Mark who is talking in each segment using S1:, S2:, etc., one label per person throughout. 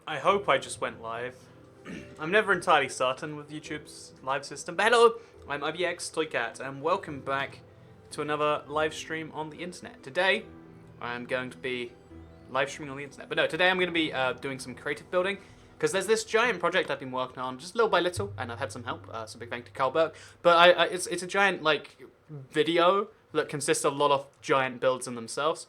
S1: I hope I just went live. I'm never entirely certain with YouTube's live system. But hello, I'm IBX Toycat, and welcome back to another live stream on the internet. Today, I'm going to be live streaming on the internet. But no, today I'm going to be doing some creative building, because there's this giant project I've been working on, just little by little, and I've had some help. So big thank to Carl Burke. But it's a giant like video that consists of a lot of giant builds in themselves.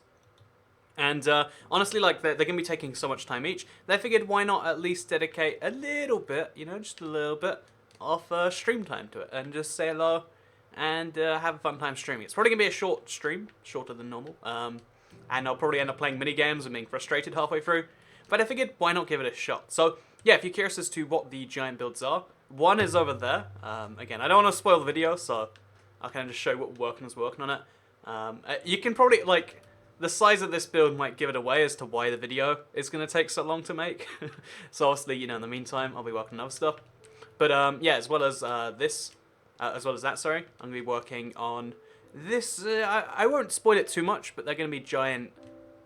S1: And honestly, like they're going to be taking so much time each. They figured, why not at least dedicate a little bit, just a little bit of stream time to it, and just say hello and have a fun time streaming. It's probably going to be a short stream, shorter than normal. And I'll probably end up playing minigames and being frustrated halfway through. But I figured, why not give it a shot? So yeah, if you're curious as to what the giant builds are, one is over there. Again, I don't want to spoil the video, so I'll kind of just show you what working on it. You can probably the size of this build might give it away as to why the video is going to take so long to make. So obviously, in the meantime, I'll be working on other stuff. But yeah, as well as that, sorry, I'm going to be working on this. I won't spoil it too much, but they're going to be giant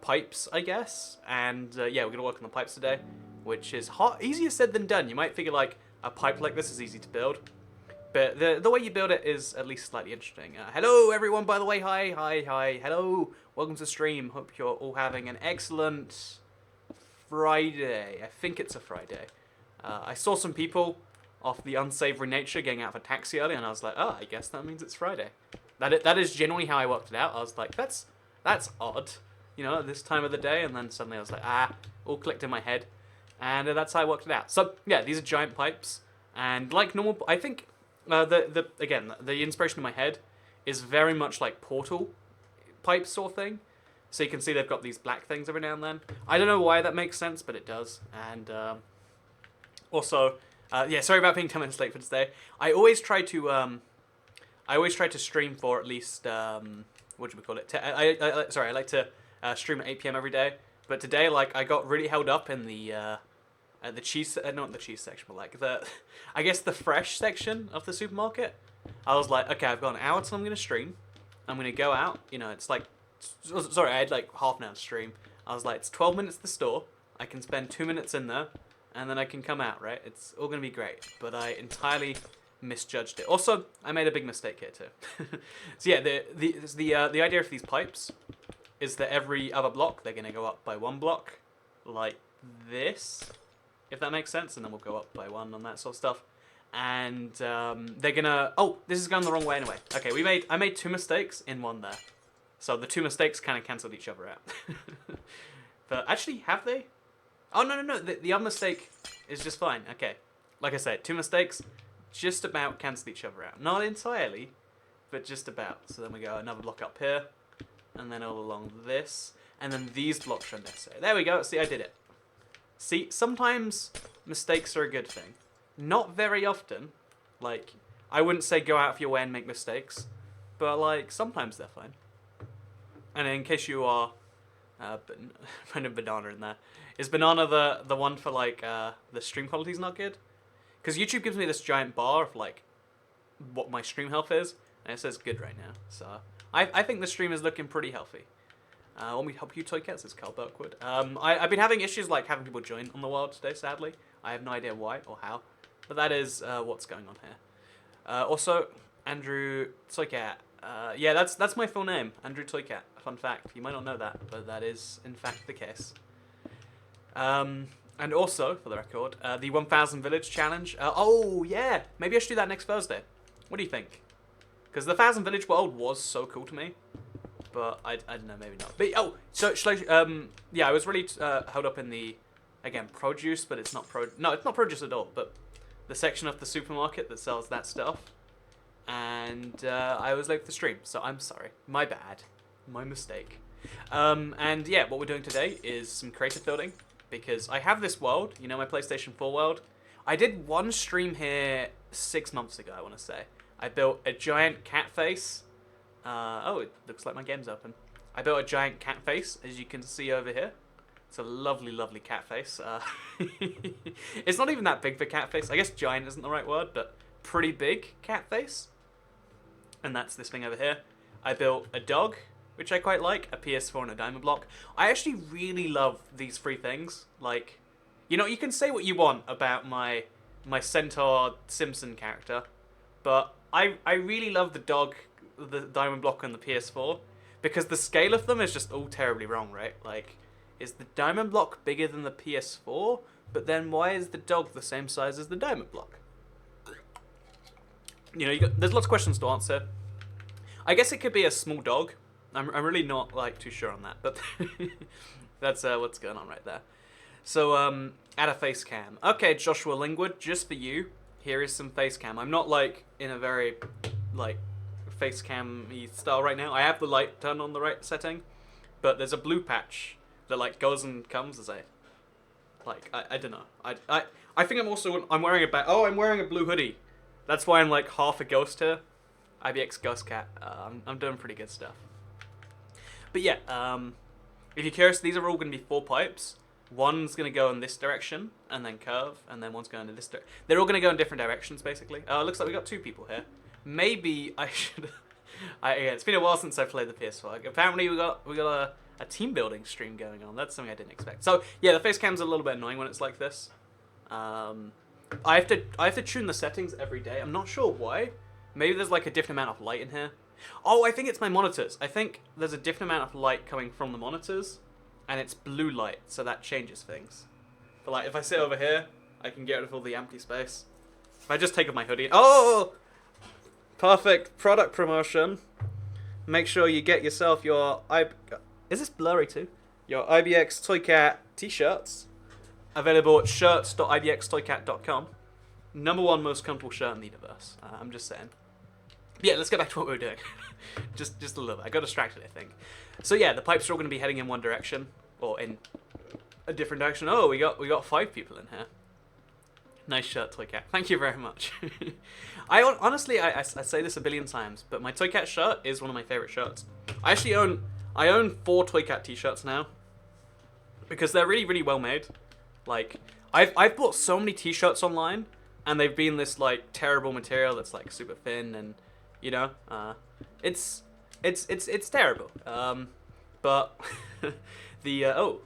S1: pipes, I guess. And yeah, we're going to work on the pipes today, which is easier said than done. You might figure like a pipe like this is easy to build. But the way you build it is at least slightly interesting. Hello, everyone, by the way. Hi. Hello. Welcome to the stream. Hope you're all having an excellent Friday. I think it's a Friday. I saw some people of the unsavory nature getting out of a taxi early, and I was like, oh, I guess that means it's Friday. That is generally how I worked it out. I was like, that's odd, at this time of the day. And then suddenly I was like, all clicked in my head. And that's how I worked it out. So, yeah, these are giant pipes. And like normal, I think... the inspiration in my head is very much like Portal pipe sort of thing. So you can see they've got these black things every now and then. I don't know why that makes sense, but it does. And also, yeah, sorry about being 10 minutes late for today. I always try to stream for at least what do we call it? I like to stream at 8 p.m. every day. But today, I got really held up in the cheese, not the cheese section, but I guess the fresh section of the supermarket. I was like, okay, I've got an hour till I'm going to stream. I'm going to go out, it's sorry, I had half an hour to stream. I was like, it's 12 minutes at the store. I can spend 2 minutes in there, and then I can come out, right? It's all going to be great. But I entirely misjudged it. Also, I made a big mistake here too. So yeah, the idea of these pipes is that every other block, they're going to go up by one block, like this. If that makes sense, and then we'll go up by one on that sort of stuff. And they're gonna... Oh, this is going the wrong way anyway. Okay, I made two mistakes in one there. So the two mistakes kind of cancelled each other out. But actually, have they? Oh, no. The other mistake is just fine. Okay. Like I said, two mistakes just about cancel each other out. Not entirely, but just about. So then we go another block up here, and then all along this. And then these blocks are unnecessary. There we go. See, I did it. See, sometimes mistakes are a good thing. Not very often. I wouldn't say go out of your way and make mistakes. But, sometimes they're fine. And in case you are... random banana in there. Is banana the one for, the stream quality's not good? Because YouTube gives me this giant bar of, what my stream health is. And it says good right now. So, I think the stream is looking pretty healthy. Want me to help you, Toy Cats? It's Carl Burkwood. I've been having issues having people join on the world today, sadly. I have no idea why or how. But that is what's going on here. Also, Andrew Toycat. Yeah, that's my full name, Andrew Toycat. Fun fact. You might not know that, but that is, in fact, the case. And also, for the record, the 1000 Village Challenge. Oh, yeah. Maybe I should do that next Thursday. What do you think? Because the 1000 Village world was so cool to me. But I don't know, maybe not. But so should I? Yeah, I was really held up in the produce, but it's not No, it's not produce at all. But the section of the supermarket that sells that stuff, and I was late for the stream, so I'm sorry. My bad, my mistake. And yeah, what we're doing today is some creative building because I have this world, my PlayStation 4 world. I did one stream here 6 months ago. I want to say I built a giant cat face. Oh, it looks like my game's open. I built a giant cat face, as you can see over here. It's a lovely, lovely cat face. It's not even that big for cat face. I guess giant isn't the right word, but pretty big cat face. And that's this thing over here. I built a dog, which I quite like, a PS4 and a diamond block. I actually really love these three things. You know, you can say what you want about my Centaur Simpson character, but I really love the dog, the Diamond Block on the PS4, because the scale of them is just all terribly wrong, right? Like, is the Diamond Block bigger than the PS4? But then why is the dog the same size as the Diamond Block? You know, there's lots of questions to answer. I guess it could be a small dog. I'm really not like too sure on that, but that's what's going on right there. So add a face cam. Okay, Joshua Lingwood, just for you, here is some face cam. I'm not like in a very like face cam-y style right now. I have the light turned on the right setting, but there's a blue patch that like goes and comes as I don't know. I think I'm wearing I'm wearing a blue hoodie. That's why I'm like half a ghost here. IBX Ghost Cat. I'm doing pretty good stuff. But yeah, if you're curious, these are all going to be 4 pipes. One's going to go in this direction, and then curve, and then one's going in this direction. They're all going to go in different directions, basically. It looks like we got 2 people here. Maybe I should... yeah, it's been a while since I played the PS4. Apparently we got a team building stream going on. That's something I didn't expect. So, yeah, the face cam's a little bit annoying when it's like this. I have to tune the settings every day. I'm not sure why. Maybe there's like a different amount of light in here. Oh, I think it's my monitors. I think there's a different amount of light coming from the monitors, and it's blue light, so that changes things. But like, if I sit over here, I can get rid of all the empty space. If I just take off my hoodie... Oh! Perfect product promotion. Make sure you get yourself your... Is this blurry too? Your IBX Toy Cat t-shirts. Available at shirts.ibxtoycat.com. #1 most comfortable shirt in the universe. I'm just saying. Yeah, let's get back to what we were doing. just a little bit. I got distracted, I think. So yeah, the pipes are all going to be heading in one direction, or in a different direction. Oh, we got 5 people in here. Nice shirt, Toy Cat. Thank you very much. Honestly, I say this a billion times, but my Toy Cat shirt is one of my favorite shirts. I actually own 4 Toy Cat t-shirts now, because they're really, really well made. Like, I've bought so many t-shirts online, and they've been this like terrible material that's like super thin, and you know, it's terrible. But the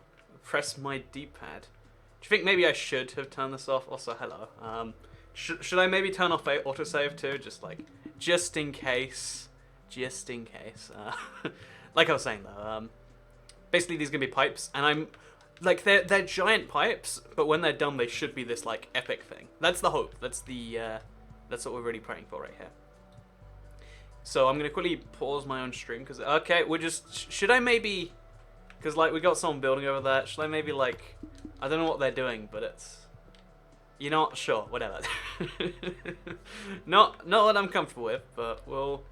S1: press my D-pad. Do you think maybe I should have turned this off? Also, hello. Should I maybe turn off autosave too? Just in case. Just in case. Like I was saying though, basically these are gonna be pipes, and I'm like they're giant pipes, but when they're done, they should be this like epic thing. That's the hope. That's what we're really praying for right here. So I'm gonna quickly pause my own stream because should I maybe, because like we got someone building over there. Should I maybe like, I don't know what they're doing, but it's, you know, sure, whatever. not what I'm comfortable with, but we'll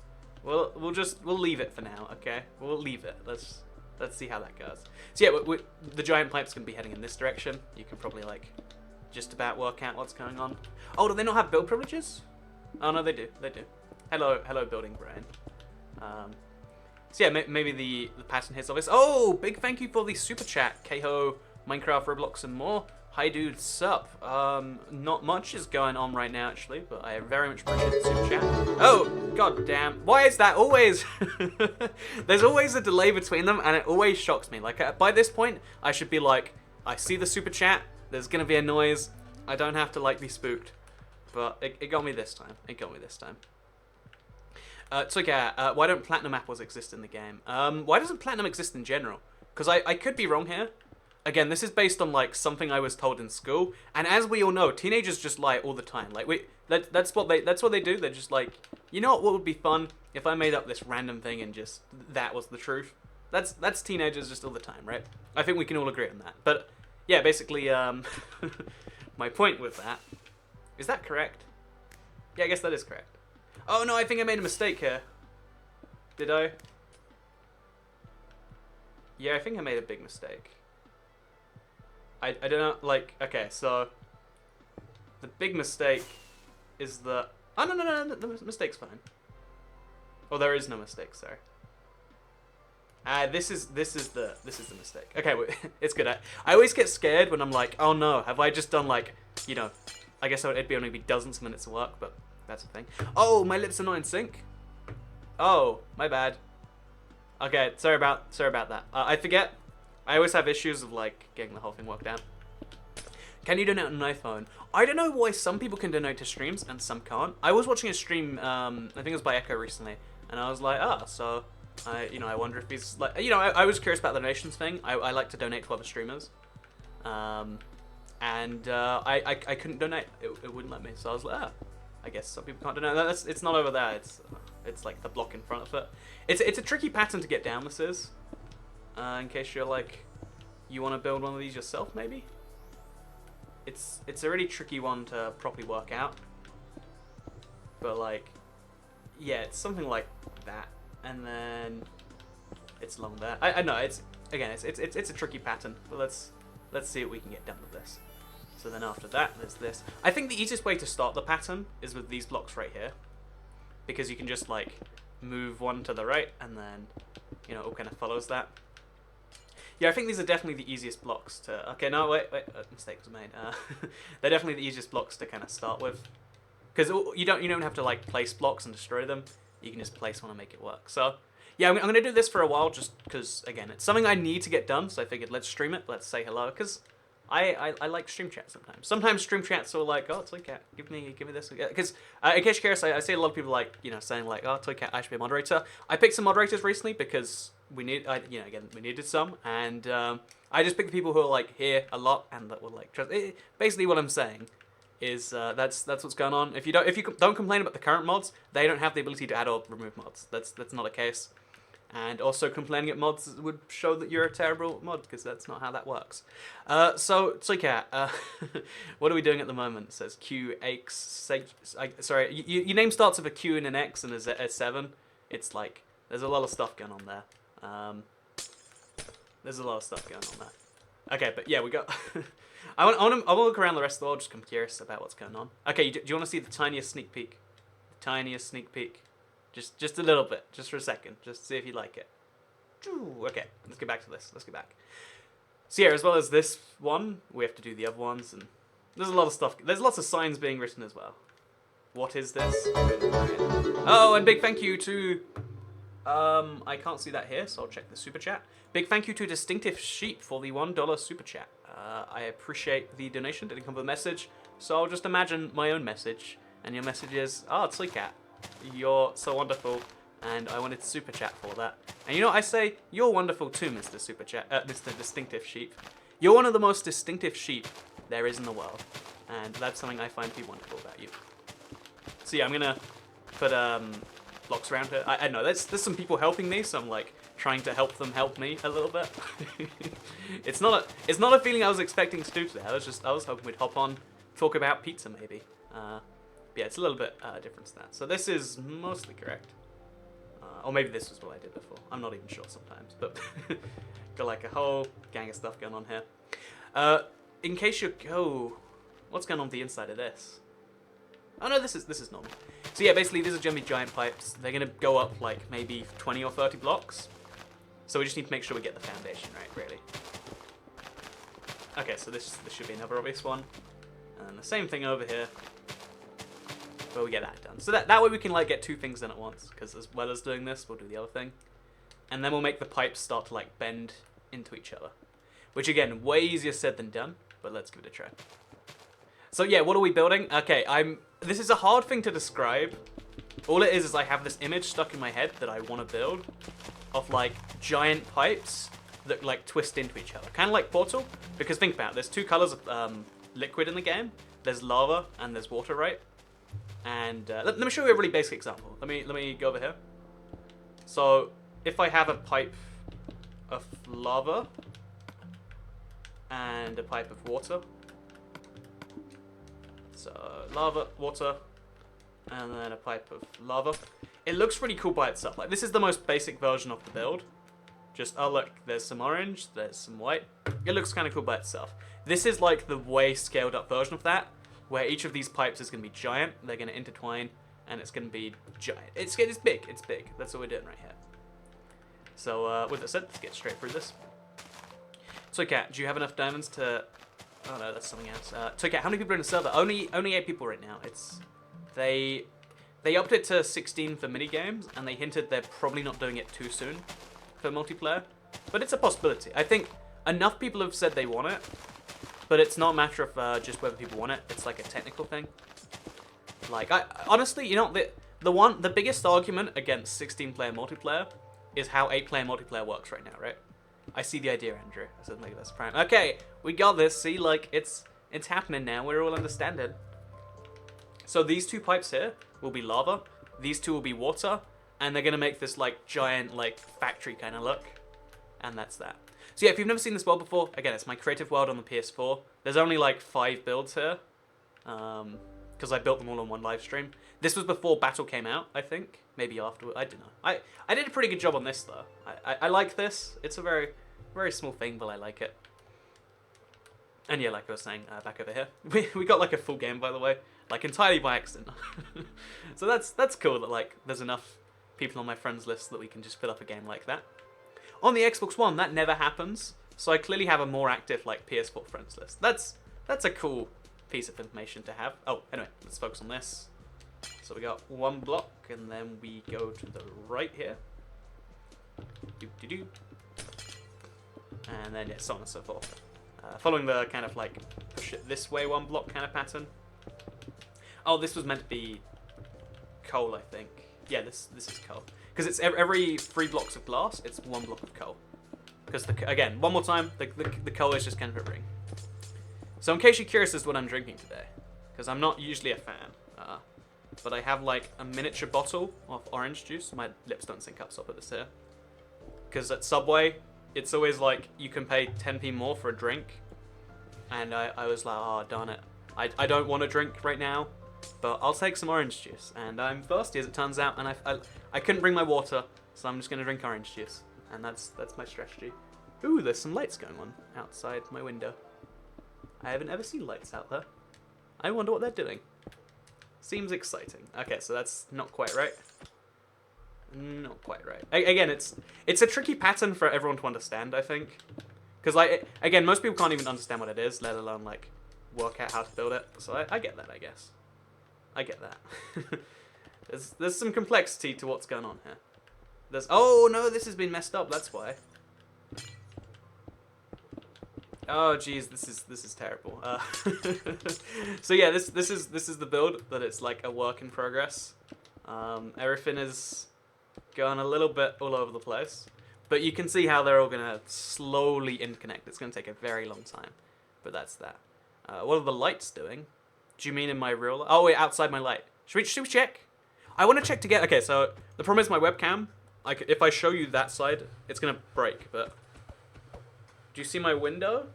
S1: leave it for now. Okay, we'll leave it. Let's see how that goes. So yeah, the giant pipe's gonna be heading in this direction. You can probably like just about work out what's going on. Oh, do they not have build privileges? Oh no, they do. They do. Hello, building brain. So yeah, maybe the pattern hits obvious. Oh, big thank you for the super chat, Keho, Minecraft, Roblox, and more. Hi, dude, sup? Not much is going on right now, actually, but I very much appreciate the super chat. Oh, god damn. Why is that always... There's always a delay between them, and it always shocks me. Like, by this point, I should be like, I see the super chat, there's gonna be a noise, I don't have to, like, be spooked. But it got me this time. It got me this time. Why don't platinum apples exist in the game? Why doesn't platinum exist in general? Because I could be wrong here. Again, this is based on like something I was told in school, and as we all know, teenagers just lie all the time. Like that's what they do. They're just like, you know what would be fun if I made up this random thing and just that was the truth. That's teenagers just all the time, right? I think we can all agree on that. But yeah, basically, my point with that is that correct? Yeah, I guess that is correct. Oh no, I think I made a mistake here. Did I? Yeah, I think I made a big mistake. I don't know, like, okay, so the big mistake is that, oh no, the mistake's fine. Oh, there is no mistake, sorry. This is the mistake. Okay, wait, it's good. I always get scared when I'm like, oh no, have I just done like, you know, I guess it'd be only be dozens of minutes of work, but that's the thing. Oh, my lips are not in sync. Oh, my bad. Okay, sorry about that. I forget. I always have issues of like getting the whole thing worked out. Can you donate on an iPhone? I don't know why some people can donate to streams and some can't. I was watching a stream, I think it was by Echo recently, and I was like, so I wonder if he's like, I was curious about the donations thing. I like to donate to other streamers, and I couldn't donate. It wouldn't let me, so I was like, I guess some people can't donate. It's not over there. It's like the block in front of it. It's a tricky pattern to get down. This is, in case you're like, you want to build one of these yourself, maybe. It's a really tricky one to properly work out. But like, yeah, it's something like that, and then it's along there. I know it's a tricky pattern, but let's see what we can get done with this. So then after that, there's this. I think the easiest way to start the pattern is with these blocks right here, because you can just like move one to the right, and then it kind of follows that. Yeah, I think these are definitely the easiest blocks to... Okay, no, wait, a mistake was made. They're definitely the easiest blocks to kind of start with. Because you don't have to, like, place blocks and destroy them. You can just place one and make it work. So, yeah, I'm going to do this for a while just because, again, it's something I need to get done. So I figured, let's stream it, let's say hello. Because I like stream chat sometimes. Sometimes stream chats are like, oh, Toycat, give me this. Because, in case you're curious, I see a lot of people, like, saying, like, oh, Toycat, I should be a moderator. I picked some moderators recently because... we needed some, and I just picked the people who are like here a lot and that will like trust. Basically, what I'm saying is that's what's going on. If you don't complain about the current mods, they don't have the ability to add or remove mods. That's not a case. And also complaining at mods would show that you're a terrible mod because that's not how that works. So Toycat, what are we doing at the moment? It says QX. Sorry, your name starts with a Q and an X and a 7. It's like there's a lot of stuff going on there. There's a lot of stuff going on there. Okay, but yeah, we got... I want to look around the rest of the world, just 'cause I'm curious about what's going on. Okay, do you want to see the tiniest sneak peek? The tiniest sneak peek. Just a little bit, just for a second, just to see if you like it. Okay, let's get back to this. Let's get back. So yeah, as well as this one, we have to do the other ones, and there's a lot of stuff. There's lots of signs being written as well. What is this? Oh, and big thank you to... I can't see that here, so I'll check the super chat. Big thank you to Distinctive Sheep for the $1 super chat. I appreciate the donation. Didn't come with a message, so I'll just imagine my own message. And your message is, Toycat, you're so wonderful, and I wanted to super chat for that. And you know what I say? You're wonderful too, Mr. Super Chat, Mr. Distinctive Sheep. You're one of the most distinctive sheep there is in the world, and that's something I find to be wonderful about you. So yeah, I'm gonna put blocks around her. I know there's some people helping me, so I'm like trying to help them help me a little bit. It's not a feeling I was expecting to do today. I was hoping we'd hop on, talk about pizza maybe. Yeah, it's a little bit different to that. So this is mostly correct, or maybe this was what I did before. I'm not even sure sometimes, but got like a whole gang of stuff going on here. In case you're what's going on the inside of this? Oh no, this is normal. So yeah, basically these are gonna be giant pipes. They're gonna go up like maybe 20 or 30 blocks. So we just need to make sure we get the foundation right, really. Okay, so this should be another obvious one. And then the same thing over here. But we get that done. So that way we can like get two things done at once. Because as well as doing this, we'll do the other thing. And then we'll make the pipes start to like bend into each other. Which again, way easier said than done. But let's give it a try. So yeah, what are we building? Okay, this is a hard thing to describe. All it is I have this image stuck in my head that I want to build of like giant pipes that like twist into each other. Kind of like Portal. Because think about it, there's two colors of liquid in the game. There's lava and there's water, right? And let me show you a really basic example. Let me go over here. So if I have a pipe of lava and a pipe of water. So lava, water, and then a pipe of lava. It looks really cool by itself. Like this is the most basic version of the build. Just, oh look, there's some orange, there's some white. It looks kind of cool by itself. This is like the way scaled up version of that, where each of these pipes is going to be giant. They're going to intertwine, and it's going to be giant. It's big, it's big. That's what we're doing right here. So with that said, let's get straight through this. Toycat, do you have enough diamonds to... Oh no, that's something else. Toycat, how many people are in the server? Only 8 people right now. They upped it to 16 for minigames, and they hinted they're probably not doing it too soon for multiplayer. But it's a possibility. I think enough people have said they want it but it's not a matter of just whether people want it. It's like a technical thing. Like, honestly, you know, the biggest argument against 16-player multiplayer is how 8-player multiplayer works right now, right? I see the idea, Andrew. I said, make this prime. Okay, we got this. See, like, it's happening now. We're all understanding. So these two pipes here will be lava. These two will be water. And they're going to make this, like, giant, like, factory kind of look. And that's that. So yeah, if you've never seen this world before, again, it's my creative world on the PS4. There's only, like, 5 builds here. Because I built them all on one live stream. This was before Battle came out, I think. Maybe afterward. I don't know. I did a pretty good job on this, though. I like this. It's a very, very small thing, but I like it. And yeah, like I was saying, back over here. We got, like, a full game, by the way. Like, entirely by accident. So that's cool that, like, there's enough people on my friends list that we can just fill up a game like that. On the Xbox One, that never happens. So I clearly have a more active, like, PS4 friends list. That's a cool piece of information to have. Oh, anyway, let's focus on this. So we got one block, and then we go to the right here. Doop-de-doo. And then, yeah, so on and so forth. Following the kind of, like, push it this way one block kind of pattern. Oh, this was meant to be coal, I think. Yeah, this is coal. Because it's every 3 blocks of glass, it's 1 block of coal. Because, again, one more time, the coal is just kind of a ring. So in case you're curious as to what I'm drinking today, because I'm not usually a fan, but I have like a miniature bottle of orange juice. My lips don't sync up, so I'll put this here. Because at Subway, it's always like you can pay 10p more for a drink. And I was like, oh, darn it. I don't want a drink right now, but I'll take some orange juice. And I'm thirsty as it turns out, and I couldn't bring my water, so I'm just going to drink orange juice. And that's my strategy. Ooh, there's some lights going on outside my window. I haven't ever seen lights out there. I wonder what they're doing. Seems exciting. Okay, so that's not quite right. Not quite right. Again, it's a tricky pattern for everyone to understand, I think. Because, like, again, most people can't even understand what it is, let alone, like, work out how to build it. So I get that, I guess. I get that. There's some complexity to what's going on here. Oh, no, this has been messed up, that's why. Oh geez, this is terrible. So yeah, this is the build, that it's like a work in progress. Everything is going a little bit all over the place, but you can see how they're all gonna slowly interconnect. It's gonna take a very long time, but that's that. What are the lights doing? Do you mean in my real? Oh wait, outside my light. Should we check? I want to check together. Okay, so the problem is my webcam. If I show you that side, it's gonna break. But do you see my window?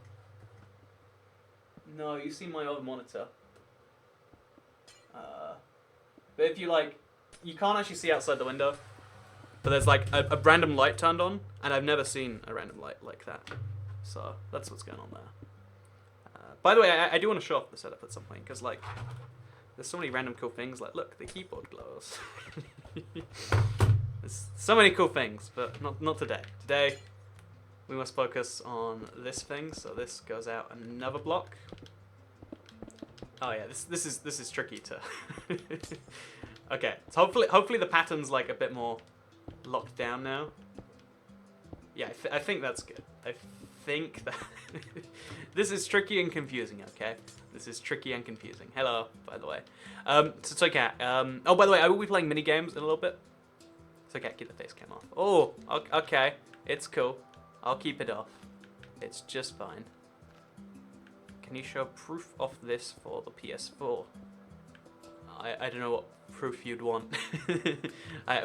S1: No, you see my other monitor. But if you like, you can't actually see outside the window. But there's like a random light turned on, and I've never seen a random light like that. So that's what's going on there. By the way, I do want to show off the setup at some point, because like, there's so many random cool things. Like, look, the keyboard glows. There's so many cool things, but not today. Today, we must focus on this thing. So this goes out another block. Oh yeah, this is tricky to. Okay, so hopefully the pattern's like a bit more locked down now. Yeah, I think that's good. I think that this is tricky and confusing. Okay, this is tricky and confusing. Hello, by the way. So it's okay. Oh, by the way, I will be playing Minigames in a little bit. It's okay. Keep the face cam off. Oh, okay. It's cool. I'll keep it off. It's just fine. Can you show proof of this for the PS4? I don't know what proof you'd want.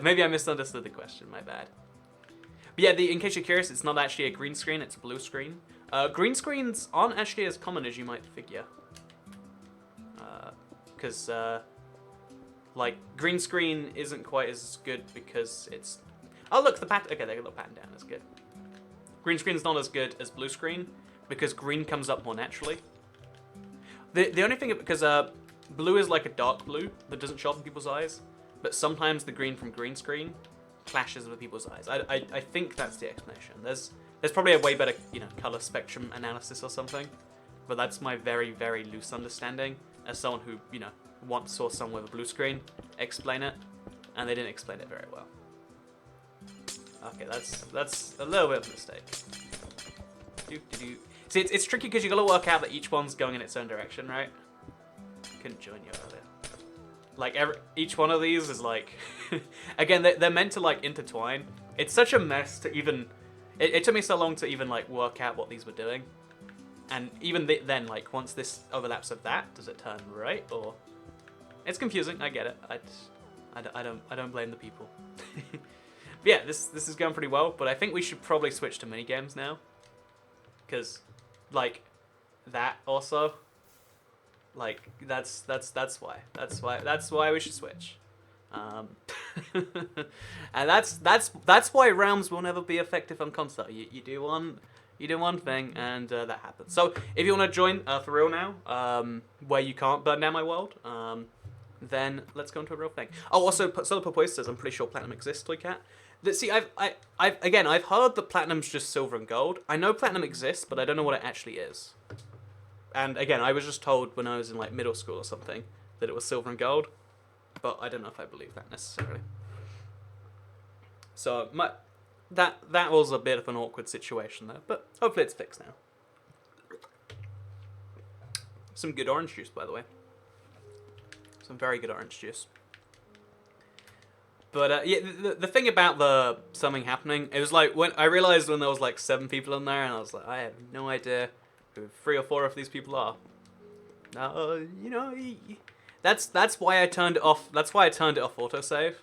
S1: Maybe I misunderstood the question, my bad. But yeah, in case you're curious, it's not actually a green screen, it's a blue screen. Green screens aren't actually as common as you might figure. Because, like, green screen isn't quite as good because it's... Oh, look, the pattern... Okay, they got the pattern down, that's good. Green screen is not as good as blue screen because green comes up more naturally. The only thing, because blue is like a dark blue that doesn't show up in people's eyes, but sometimes the green from green screen clashes with people's eyes. I think that's the explanation. There's probably a way better, you know, color spectrum analysis or something, but that's my very, very loose understanding as someone who, you know, once saw someone with a blue screen explain it, and they didn't explain it very well. Okay, that's a little bit of a mistake. See, it's tricky because you got to work out that each one's going in its own direction, right? Couldn't join you earlier. Like each one of these is like, again, they're meant to like intertwine. It's such a mess to even. It took me so long to even like work out what these were doing, and even then, like once this overlaps with that, does it turn right or? It's confusing. I get it. I don't blame the people. But yeah, this is going pretty well, but I think we should probably switch to minigames now, because like that also. Like that's why we should switch, and that's why realms will never be effective on console. You do one thing and that happens. So if you want to join for real now, where you can't burn down my world, then let's go into a real thing. Oh, also Solo Propuestas, I'm pretty sure platinum exists, Toy Cat. See, I've heard that platinum's just silver and gold. I know platinum exists, but I don't know what it actually is. And again, I was just told when I was in like middle school or something that it was silver and gold, but I don't know if I believe that necessarily. So that was a bit of an awkward situation there, but hopefully it's fixed now. Some good orange juice, by the way. Some very good orange juice. But yeah, the thing about the something happening, it was like when I realized when there was like 7 people in there, and I was like, I have no idea who 3 or 4 of these people are. You know, that's why I turned it off. That's why I turned it off autosave,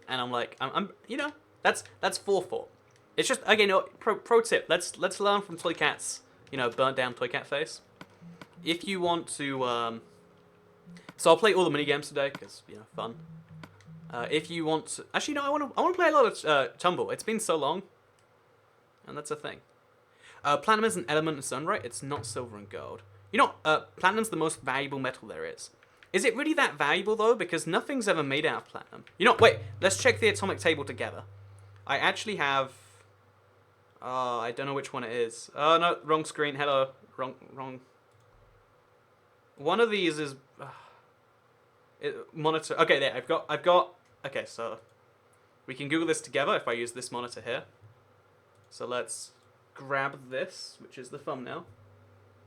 S1: and I'm like, I'm you know, that's forethought. It's just again, you know, pro tip. Let's learn from Toy Cat's, you know, burnt down Toy Cat face. If you want to, so I'll play all the mini games today because you know, fun. If you want to, actually, no, I want to play a lot of Tumble. It's been so long, and that's a thing. Platinum is an element in its own right. It's not silver and gold. You know, platinum's the most valuable metal there is. Is it really that valuable, though? Because nothing's ever made out of platinum. You know, wait, let's check the atomic table together. I actually have... I don't know which one it is. Oh, no, wrong screen. Hello. Wrong. One of these is... monitor... Okay, there, I've got... Okay, so... We can Google this together if I use this monitor here. So let's... grab this, which is the thumbnail.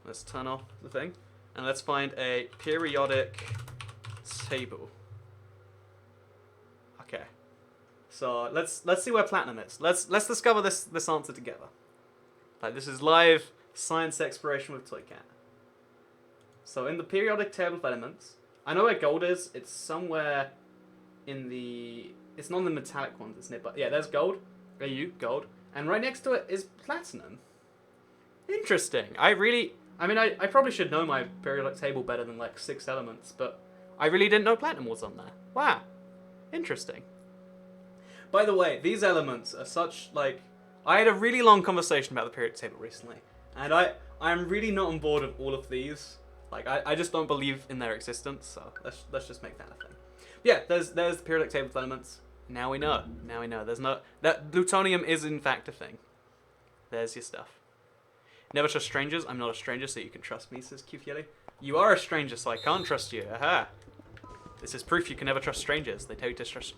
S1: Let's turn off the thing, and let's find a periodic table. Okay, so let's see where platinum is. Let's discover this answer together. Like this is live science exploration with Toy Cat. So in the periodic table of elements, I know where gold is. It's somewhere in the. It's not in the metallic ones. It's nearby. Yeah, there's gold. AU gold. And right next to it is platinum. Interesting. I probably should know my periodic table better than like 6 elements, but I really didn't know platinum was on there. Wow. Interesting. By the way, these elements are such like... I had a really long conversation about the periodic table recently, and I'm really not on board with all of these. Like, I just don't believe in their existence, so let's just make that a thing. But yeah, there's the periodic table of elements. Now we know. There's no... That plutonium is in fact a thing. There's your stuff. Never trust strangers. I'm not a stranger, so you can trust me, says Q You are a stranger, so I can't trust you. Aha. This is proof you can never trust strangers. They tell you to trust...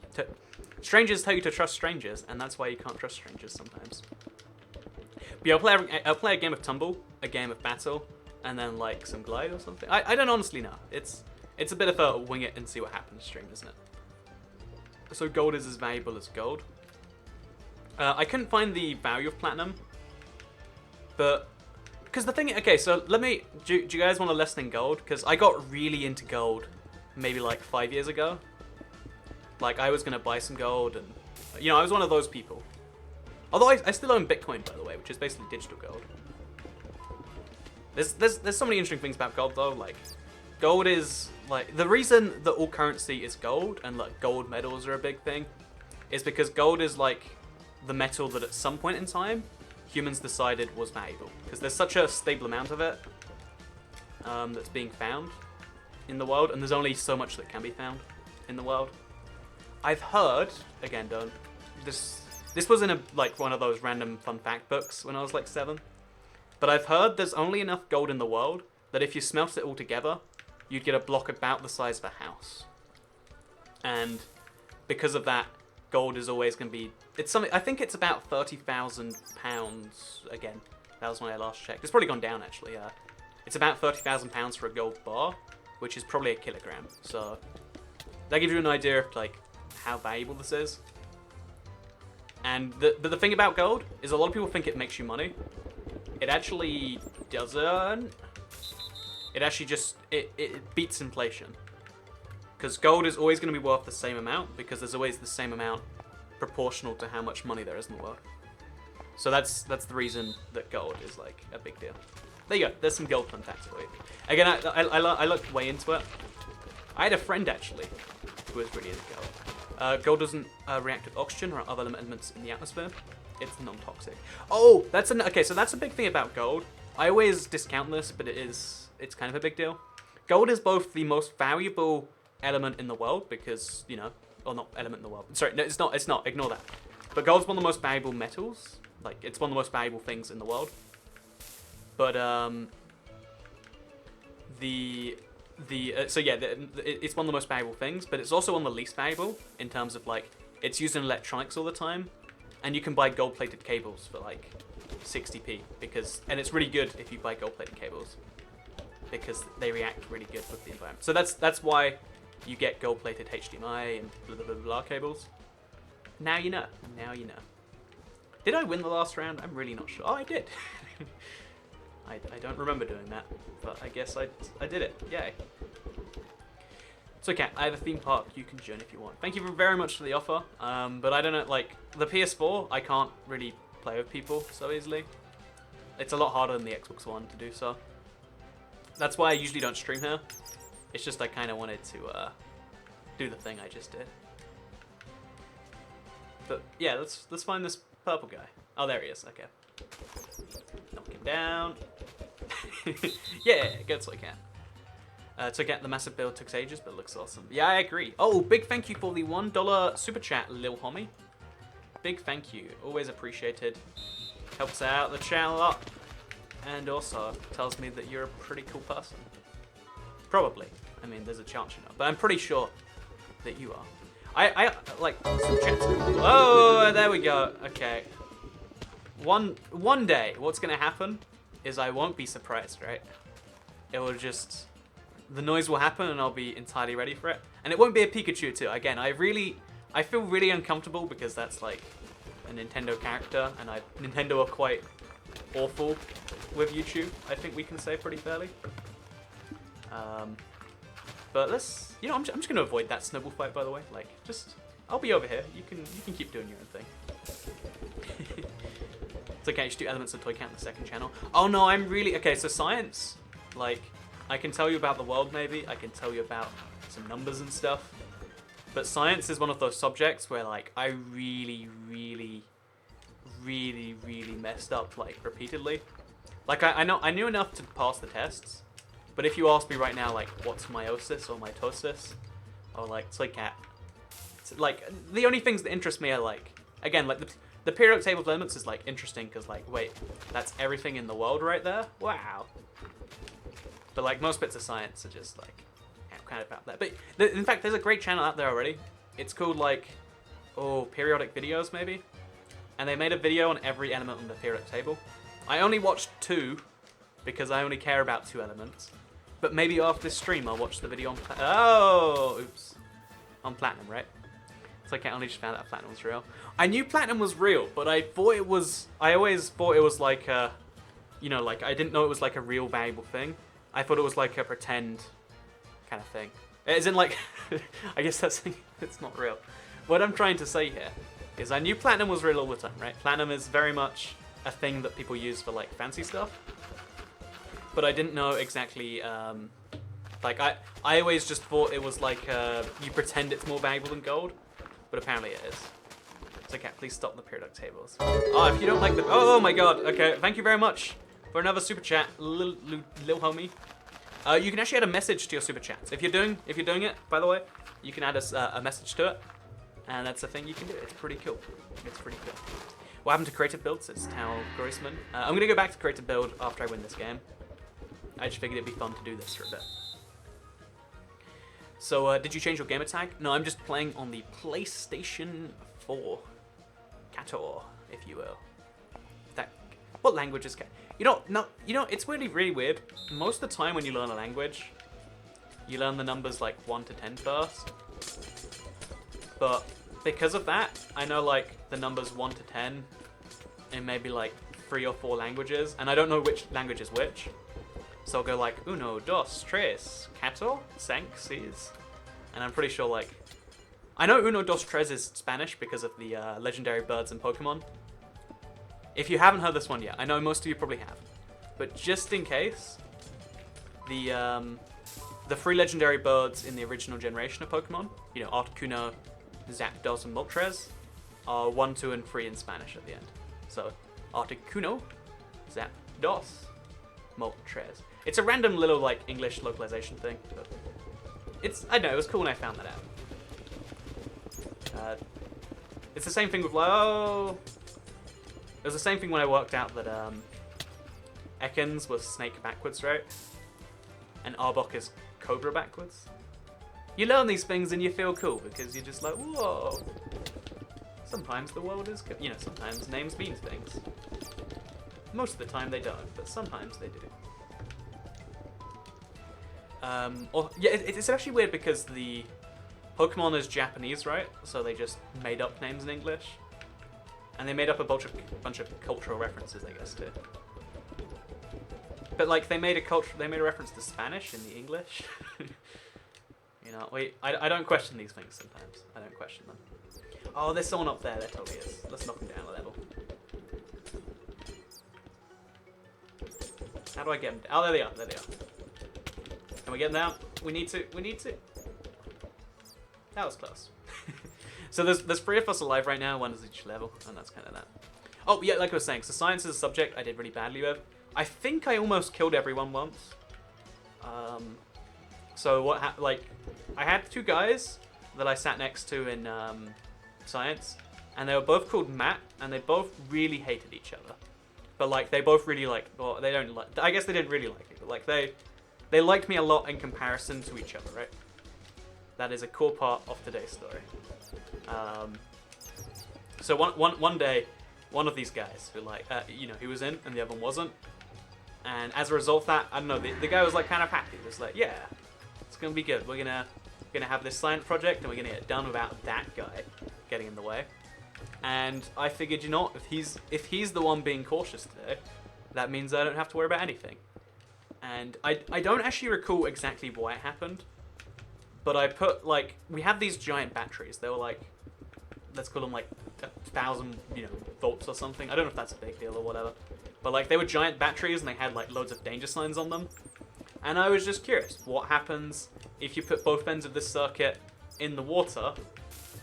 S1: Strangers tell you to trust strangers, and that's why you can't trust strangers sometimes. But yeah, I'll play a game of Tumble, a game of Battle, and then like some Glide or something. I don't honestly know. It's a bit of a wing it and see what happens stream, isn't it? So gold is as valuable as gold. I couldn't find the value of platinum, but because the thing, okay, so let me. Do you guys want to lesson in gold? Because I got really into gold, maybe like 5 years ago. Like I was gonna buy some gold, and you know I was one of those people. Although I still own Bitcoin, by the way, which is basically digital gold. There's so many interesting things about gold though, like. Gold is, like, the reason that all currency is gold and, like, gold medals are a big thing is because gold is, like, the metal that at some point in time humans decided was valuable. Because there's such a stable amount of it that's being found in the world, and there's only so much that can be found in the world. I've heard, again, this was in, like, one of those random fun fact books when I was, like, 7. But I've heard there's only enough gold in the world that if you smelt it all together, you'd get a block about the size of a house. And because of that, gold is always going to be... It's something. I think it's about £30,000, again, That was when I last checked. It's probably gone down, actually. It's about £30,000 for a gold bar, which is probably a kilogram. So that gives you an idea of like how valuable this is. And the thing about gold is a lot of people think it makes you money. It actually doesn't. It actually just, it beats inflation. Because gold is always going to be worth the same amount, because there's always the same amount proportional to how much money there is in the world. So that's the reason that gold is like a big deal. There you go. There's some gold fun facts for you. Again, I looked way into it. I had a friend actually who was really into gold. Gold doesn't react with oxygen or other elements in the atmosphere. It's non-toxic. Oh, okay. So that's a big thing about gold. I always discount this, but it's kind of a big deal. Gold is both the most valuable element in the world because, you know, or not element in the world. Sorry, no, it's not. Ignore that. But gold's one of the most valuable metals. Like, it's one of the most valuable things in the world. But it's one of the most valuable things, but it's also one of the least valuable in terms of like it's used in electronics all the time, and you can buy gold-plated cables for like 60p and it's really good if you buy gold-plated cables because they react really good with the environment. So that's why you get gold-plated HDMI and blah blah blah blah cables. Now you know. Now you know. Did I win the last round? I'm really not sure. Oh, I did. I don't remember doing that, but I guess I did it. Yay. It's okay. I have a theme park you can join if you want. Thank you very much for the offer. But I don't know, like, the PS4, I can't really play with people so easily. It's a lot harder than the Xbox One to do so. That's why I usually don't stream here. It's just I kind of wanted to do the thing I just did. But yeah, let's find this purple guy. Oh, there he is. Okay. Knock him down. Yeah, good so I can. To get the massive build took ages, but it looks awesome. Yeah, I agree. Oh, big thank you for the $1 super chat, Lil Homie. Big thank you. Always appreciated. Helps out the channel a lot. And also tells me that you're a pretty cool person. Probably. I mean, there's a chance you know. But I'm pretty sure that you are. I like super chats. Oh, there we go. Okay. One day, what's gonna happen is I won't be surprised, right? It will just, the noise will happen and I'll be entirely ready for it. And it won't be a Pikachu too. Again, I feel really uncomfortable because that's like a Nintendo character and Nintendo are quite awful with YouTube, I think we can say pretty fairly. But let's, you know, I'm just gonna avoid that snowball fight, by the way. Like, I'll be over here. You can keep doing your own thing. It's okay, I should do elements of Toy Count in the second channel. Oh no, I'm really... Okay, so science, like, I can tell you about the world maybe, I can tell you about some numbers and stuff, but science is one of those subjects where, like, I really messed up, like, repeatedly. Like, I knew enough to pass the tests, but if you ask me right now, like, what's meiosis or mitosis, or, like, Toy Cat, like, the only things that interest me are, like, again, like, the periodic table of elements is, like, interesting because, like, wait, that's everything in the world right there? Wow. But, like, most bits of science are just, like, kind of about that. But, in fact, there's a great channel out there already. It's called, like, periodic videos, maybe? And they made a video on every element on the periodic table. I only watched 2 because I only care about 2 elements. But maybe after this stream, I'll watch the video on... oops. On platinum, right? It's like I only just found out platinum was real. I knew platinum was real, but I always thought it was like a, you know, like I didn't know it was like a real valuable thing. I thought it was like a pretend kind of thing. As in like, I guess it's not real. What I'm trying to say here is I knew platinum was real all the time, right? Platinum is very much a thing that people use for like fancy stuff. But I didn't know exactly, like I always just thought it was like, you pretend it's more valuable than gold. But apparently it is. It's okay, please stop the periodic tables. Oh, if you don't like the... Oh my god, okay. Thank you very much for another super chat, Lil Homie. You can actually add a message to your super chats. If you're doing it, by the way, you can add a message to it. And that's a thing you can do. It's pretty cool. It's pretty cool. What happened to creative builds? It's Tal Groisman. I'm going to go back to creative build after I win this game. I just figured it'd be fun to do this for a bit. So, did you change your gamer tag? No, I'm just playing on the PlayStation 4. Kator, if you will. What language is It's really weird. Most of the time when you learn a language, you learn the numbers like 1 to 10 first. But because of that, I know like the numbers 1 to 10 in maybe like 3 or 4 languages, and I don't know which language is which. So I'll go like uno, dos, tres, cuatro, cinco, seis, and I'm pretty sure like I know uno, dos, tres is Spanish because of the legendary birds in Pokemon. If you haven't heard this one yet, I know most of you probably have, but just in case, the 3 legendary birds in the original generation of Pokemon, you know, Articuno, Zapdos, and Moltres, are 1, 2, and 3 in Spanish at the end. So, Articuno, Zapdos, Moltres. It's a random little, like, English localization thing, but I don't know, it was cool when I found that out. It's the same thing with, it was the same thing when I worked out that, Ekans was snake backwards, right? And Arbok is cobra backwards. You learn these things and you feel cool because you're just like, whoa. Sometimes the world is, you know, sometimes names mean things. Most of the time they don't, but sometimes they do. It's actually weird because the Pokemon is Japanese, right? So they just made up names in English. And they made up a bunch of cultural references, I guess, too. But like they made a reference to Spanish in the English. You know, I don't question these things sometimes. I don't question them. Oh, there's someone up there. There totally is. Let's knock them down a level. How do I get them down? Oh, there they are. There they are. Can we get them down? We need to. That was close. So there's 3 of us alive right now. 1 is each level, and that's kind of that. Oh yeah, like I was saying. So science is a subject I did really badly with. I think I almost killed everyone once. So what happened? Like, I had 2 guys that I sat next to in science, and they were both called Matt, and they both really hated each other. But like, they both really like, well, they don't like. I guess they didn't really like me, but like they liked me a lot in comparison to each other, right? That is a core part of today's story. So one day, one of these guys who like, he was in, and the other one wasn't. And as a result of that, I don't know, the guy was like kind of happy. He was like, yeah, it's gonna be good. We're gonna have this science project, and we're gonna get it done without that guy getting in the way. And I figured, you know, if he's the one being cautious today, that means I don't have to worry about anything. And I don't actually recall exactly why it happened, but I put like, we had these giant batteries. They were like, let's call them like 1,000, volts or something. I don't know if that's a big deal or whatever. But like, they were giant batteries and they had like loads of danger signs on them. And I was just curious, what happens if you put both ends of this circuit in the water?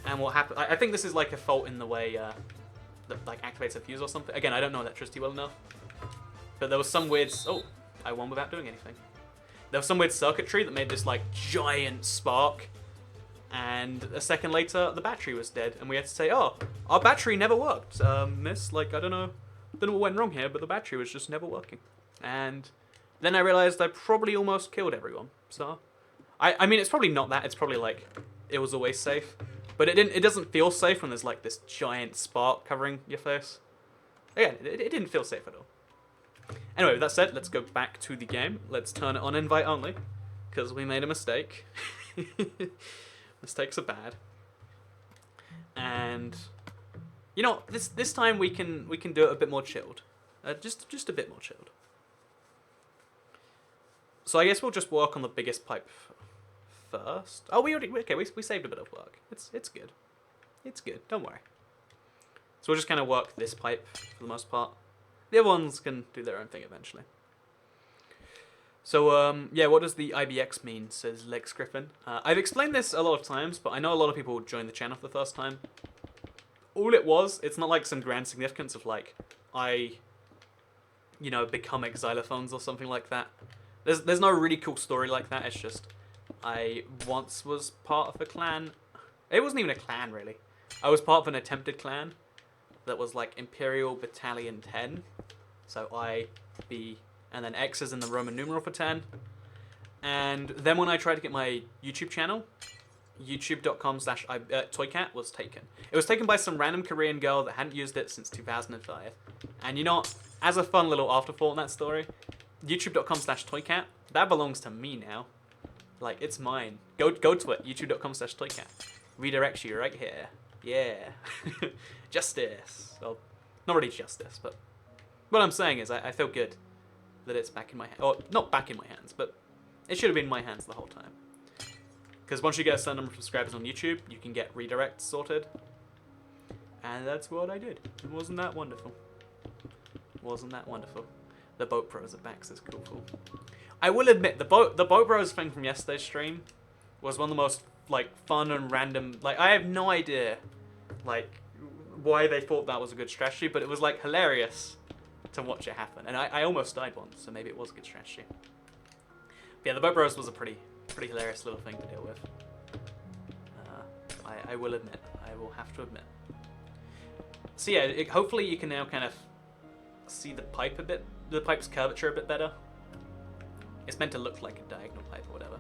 S1: And what happens? I think this is like a fault in the way that like activates a fuse or something. Again, I don't know electricity well enough. But there was some weird... Oh, I won without doing anything. There was some weird circuitry that made this like giant spark. And a second later, the battery was dead. And we had to say, oh, our battery never worked. Miss, like, I don't know what went wrong here, but the battery was just never working. And then I realized I probably almost killed everyone. So, I mean, it's probably not that. It's probably like, it was always safe. But it doesn't feel safe when there's like this giant spark covering your face. Again, it didn't feel safe at all. Anyway, with that said, let's go back to the game. Let's turn it on invite only, because we made a mistake. Mistakes are bad. And this time we can do it a bit more chilled. Just a bit more chilled. So I guess we'll just work on the biggest pipe first. Oh, we saved a bit of work. It's good. It's good. Don't worry. So we'll just kind of work this pipe for the most part. The other ones can do their own thing eventually. So, yeah, what does the IBX mean, says Lex Griffin. I've explained this a lot of times, but I know a lot of people join the channel for the first time. All it's not like some grand significance of like, become xylophones or something like that. There's no really cool story like that. It's just, I once was part of a clan. It wasn't even a clan, really. I was part of an attempted clan that was like Imperial Battalion 10. So IB, and then X is in the Roman numeral for 10. And then when I tried to get my YouTube channel, youtube.com/toycat was taken. It was taken by some random Korean girl that hadn't used it since 2005. And as a fun little afterthought in that story, youtube.com/toycat, that belongs to me now. Like, it's mine. Go to it, youtube.com/toycat. Redirects you right here. Yeah. Justice. Well, not really justice, but what I'm saying is I feel good that it's back in my hands. Or, not back in my hands, but it should have been in my hands the whole time. Because once you get a certain number of subscribers on YouTube, you can get redirects sorted. And that's what I did. And wasn't that wonderful? Wasn't that wonderful? The Boat Bros are back, says Cool. I will admit, the Boat Bros thing from yesterday's stream was one of the most, like, fun and random. Like, I have no idea, like, why they thought that was a good strategy, but it was, like, hilarious to watch it happen. And I almost died once, so maybe it was a good strategy. But yeah, the Boat Bros was a pretty hilarious little thing to deal with. I will admit. I will have to admit. So yeah, hopefully you can now kind of see the pipe a bit, the pipe's curvature a bit better. It's meant to look like a diagonal pipe or whatever.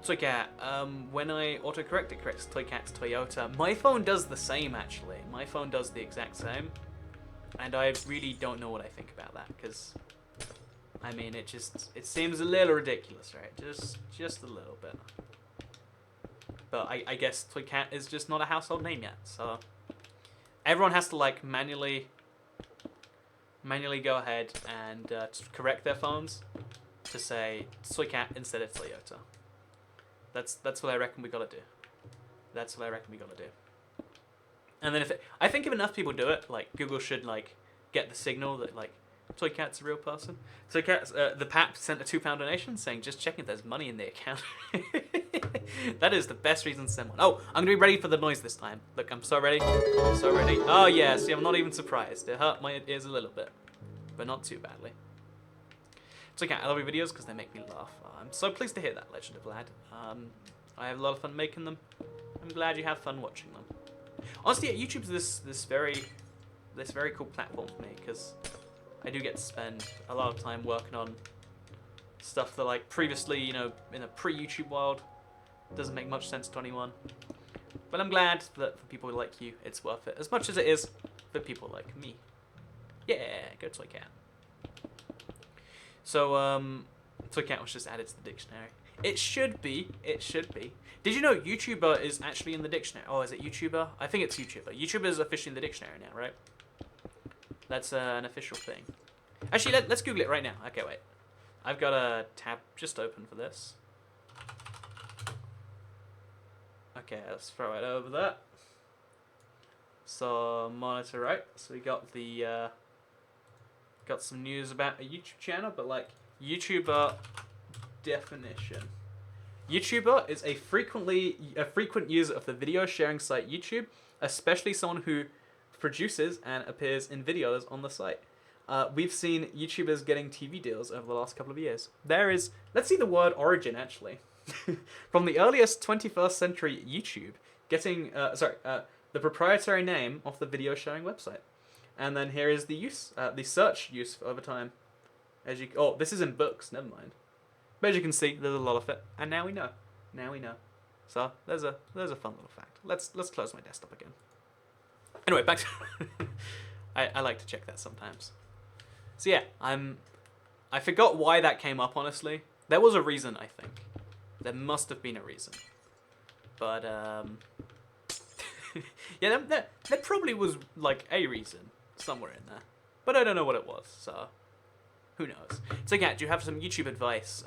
S1: Toycat, when I autocorrect, it corrects Toycat's Toyota. My phone does the same, actually. My phone does the exact same. And I really don't know what I think about that, because, I mean, it seems a little ridiculous, right? Just a little bit. But I guess Toycat is just not a household name yet, so everyone has to, like, manually go ahead and correct their phones to say Toycat instead of Toyota. That's what I reckon we gotta do. That's what I reckon we gotta do. And then I think if enough people do it, like, Google should, like, get the signal that, like, Toycat's a real person. Toycat's, the PAP sent a £2 donation saying, just checking if there's money in the account. That is the best reason to send one. Oh, I'm going to be ready for the noise this time. Look, I'm so ready. I'm so ready. Oh, yeah, see, I'm not even surprised. It hurt my ears a little bit, but not too badly. Toycat, I love your videos because they make me laugh. I'm so pleased to hear that, Legend of Lad. I have a lot of fun making them. I'm glad you have fun watching them. Honestly, yeah, YouTube's this very cool platform for me because I do get to spend a lot of time working on stuff that, like, previously, you know, in a pre-YouTube world, doesn't make much sense to anyone. But I'm glad that for people like you, it's worth it, as much as it is for people like me. Yeah, go Toycat. So, Toycat was just added to the dictionary. It should be. Did you know YouTuber is actually in the dictionary? Oh, is it YouTuber? I think it's YouTuber. YouTuber is officially in the dictionary now, right? That's an official thing. Actually, let's Google it right now. Okay, wait. I've got a tab just open for this. Okay, let's throw it over there. So, monitor right. So we got the got some news about a YouTube channel, but, like, YouTuber definition. YouTuber is a frequent user of the video sharing site YouTube, especially someone who produces and appears in videos on the site. We've seen YouTubers getting TV deals over the last couple of years. Let's see the word origin, actually. From the earliest 21st century YouTube, getting, the proprietary name of the video sharing website. And then here is the search use over time. This is in books, never mind. But as you can see, there's a lot of it, and now we know. So there's a fun little fact. Let's close my desktop again. Anyway, back to I like to check that sometimes. So yeah, I forgot why that came up, honestly. There was a reason, I think. There must have been a reason. But yeah, there probably was, like, a reason somewhere in there. But I don't know what it was, so who knows. So yeah, do you have some YouTube advice?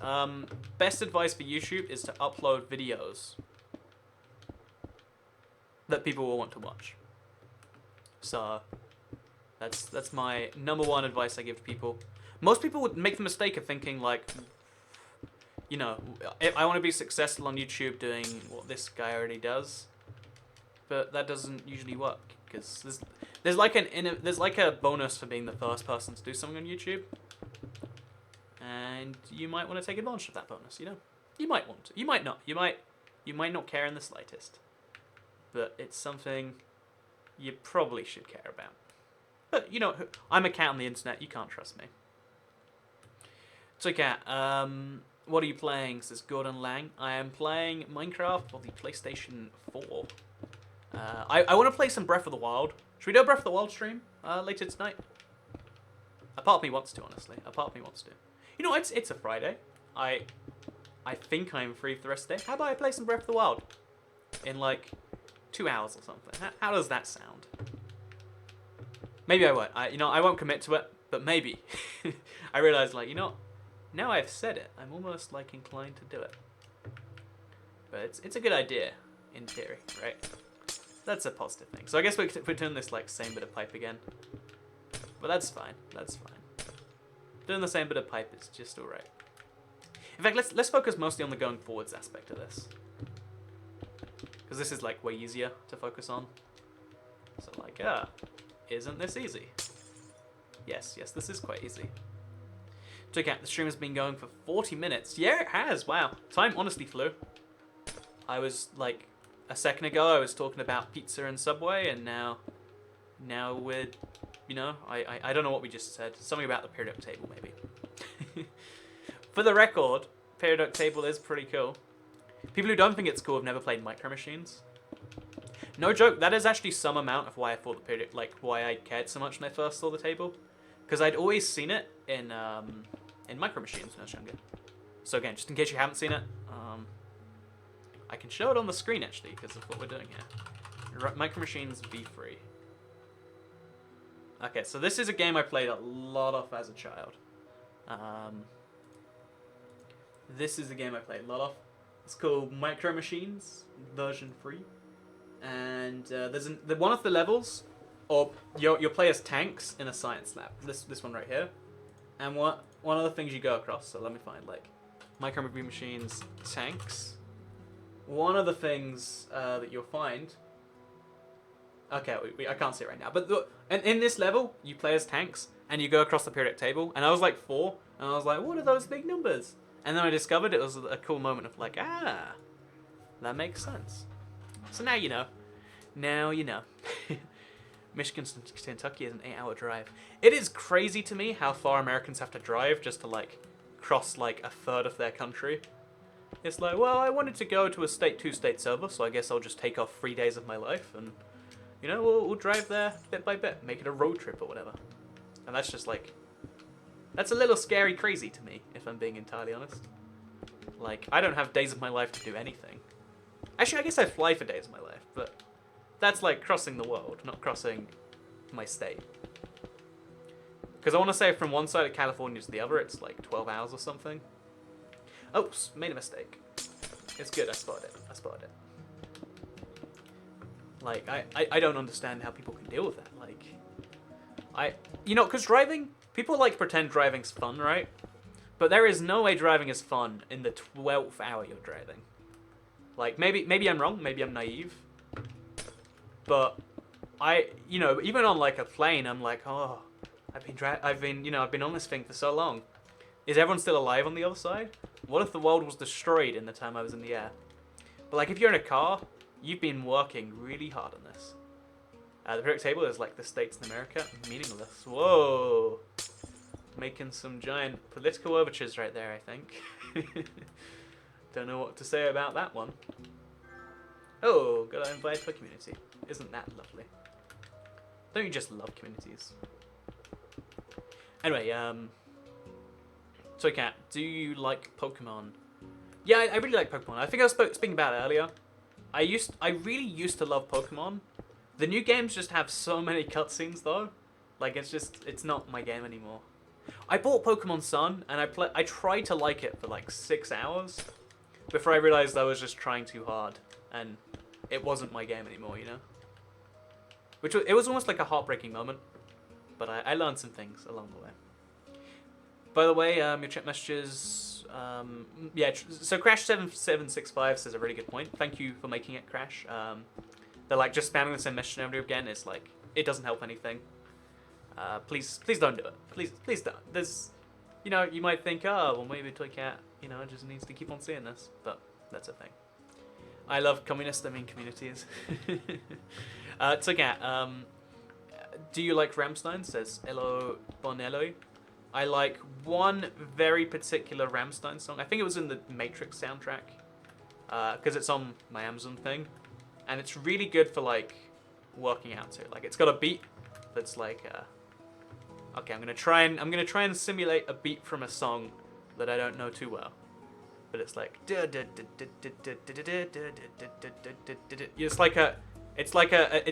S1: Best advice for YouTube is to upload videos that people will want to watch. So that's my number one advice I give to people. Most people would make the mistake of thinking, like, you know, I want to be successful on YouTube doing what this guy already does, but that doesn't usually work because there's like a bonus for being the first person to do something on YouTube, and you might want to take advantage of that bonus. You know, you might want to, you might not, you might not care in the slightest, but it's something you probably should care about. But you know, I'm a cat on the internet. You can't trust me. So cat, what are you playing? Says Gordon Lang. I am playing Minecraft for the PlayStation 4. I want to play some Breath of the Wild. Should we do a Breath of the Wild stream later tonight? A part of me wants to, honestly. A part of me wants to. You know, it's a Friday. I think I'm free for the rest of the day. How about I play some Breath of the Wild in like 2 hours or something? How does that sound? Maybe I won't. I won't commit to it, but maybe. I realize, like, now I've said it, I'm almost like inclined to do it. But it's a good idea in theory, right? That's a positive thing. So I guess we're doing this like same bit of pipe again. But that's fine. That's fine. Doing the same bit of pipe is just alright. In fact, let's focus mostly on the going forwards aspect of this. Because this is like way easier to focus on. So like, isn't this easy? Yes, this is quite easy. Check out, the stream has been going for 40 minutes. Yeah, it has, wow. Time honestly flew. I was like, a second ago I was talking about pizza and Subway, and now we're, I don't know what we just said. Something about the periodic table, maybe. For the record, periodic table is pretty cool. People who don't think it's cool have never played Micro Machines. No joke, that is actually some amount of why I thought the periodic, like why I cared so much when I first saw the table, because I'd always seen it in Micro Machines when I was younger. So again, just in case you haven't seen it, I can show it on the screen actually because of what we're doing here. Micro Machines V3. Okay, so this is a game I played a lot of as a child. This is the game I played a lot of. It's called Micro Machines version 3. And there's one of the levels, or you'll play as tanks in a science lab. This one right here. And one of the things you go across, so let me find like Micro Machines tanks. One of the things that you'll find. Okay, I can't see it right now. But in this level, you play as tanks and you go across the periodic table. And I was like 4, and I was like, what are those big numbers? And then I discovered it was a cool moment of like, that makes sense. So now you know. Now you know. Michigan to Kentucky is an 8-hour drive. It is crazy to me how far Americans have to drive just to like cross like a third of their country. It's like, well, I wanted to go to a state 2-state server, so I guess I'll just take off 3 days of my life and, we'll drive there bit by bit, make it a road trip or whatever. And that's just like, that's a little scary crazy to me, if I'm being entirely honest. Like, I don't have days of my life to do anything. Actually, I guess I fly for days of my life, but that's like crossing the world, not crossing my state. Because I want to say from one side of California to the other, it's like 12 hours or something. Oops, made a mistake. It's good, I spotted it. Like, I don't understand how people can deal with that. Like, because driving, people like pretend driving's fun, right? But there is no way driving is fun in the 12th hour you're driving. Like, maybe I'm wrong, maybe I'm naive. But even on like a plane, I'm like, oh, I've been on this thing for so long. Is everyone still alive on the other side? What if the world was destroyed in the time I was in the air? But like, if you're in a car, you've been working really hard on this. The periodic table is like the states in America, meaningless. Whoa, making some giant political overtures right there, I think. Don't know what to say about that one. Oh, gotta invite the community. Isn't that lovely? Don't you just love communities? Anyway, so Kat, do you like Pokemon? Yeah, I really like Pokemon. I think I was speaking about it earlier. I really used to love Pokemon. The new games just have so many cutscenes though. Like, it's not my game anymore. I bought Pokemon Sun and I tried to like it for like 6 hours before I realized I was just trying too hard and it wasn't my game anymore, it was almost like a heartbreaking moment, but I learned some things along the way. By the way, your chat messages, so Crash7765 says a really good point. Thank you for making it, Crash. They're like just spamming the same message over again. It's like, it doesn't help anything. Please don't do it. Please don't. There's, you might think, oh, well maybe Toy Cat, just needs to keep on seeing this, but that's a thing. I love communists, I mean communities. Toy Cat, do you like Rammstein? Says Elo Bonello. I like one very particular Rammstein song. I think it was in the Matrix soundtrack, because it's on my Amazon thing. and it's really good for like working out to. Like it's got a beat that's like okay, I'm gonna try and simulate a beat from a song that I don't know too well, but it's like it's